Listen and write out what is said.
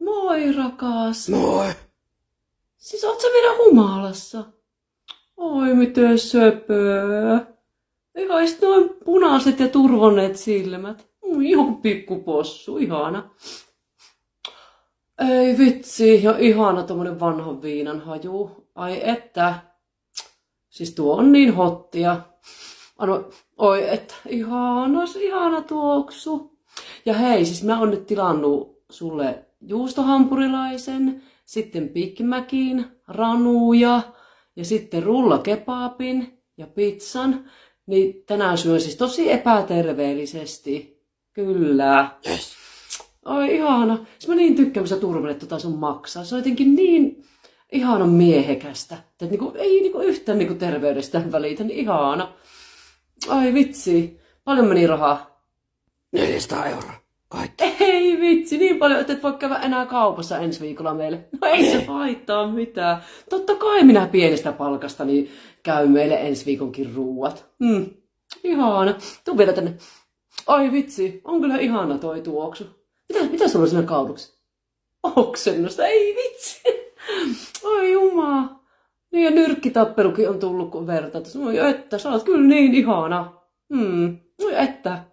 Moi rakas. Moi. Siis oot sä vielä humalassa? Oi miten söpöö. Eikä sit noin punaiset ja turvonneet silmät. Ihan kuin pikkupossu, ihana. Ei vitsi, ja ihana tommonen vanhan viinan haju. Ai että. Siis tuo on niin hottia. Ano, oi että, ihana tuoksu. Ja hei, siis mä oon nyt tilannut sulle juustohampurilaisen, sitten Big Macin, ranuja ja sitten rullakebabin ja pizzan. Niin tänään syön siis tosi epäterveellisesti. Kyllä. Yes. Oi ihana. Siis mä niin tykkään, kun sä turvelet tota sun maksaa. Se on jotenkin niin ihana miehekästä. Että ei yhtään terveydestä välitä, niin ihana. Ai vitsi. Paljon meni rahaa. 400 euroa. Kaikki. Ei vitsi, niin paljon, että et voi käydä enää kaupassa ensi viikolla meille. No ei se haittaa mitään. Totta kai minä pienestä palkastani käyn meille ensi viikonkin ruuat. Ihana. Tuu vielä tänne. Ai vitsi, on kyllä ihana toi tuoksu. Mitä sulla on siinä kauduksi? Oksennusta, ei vitsi. Oi jumaa. Niin ja nyrkkitappelukin on tullut kun verta. Oi että, sä oot kyllä niin ihana. Oi että.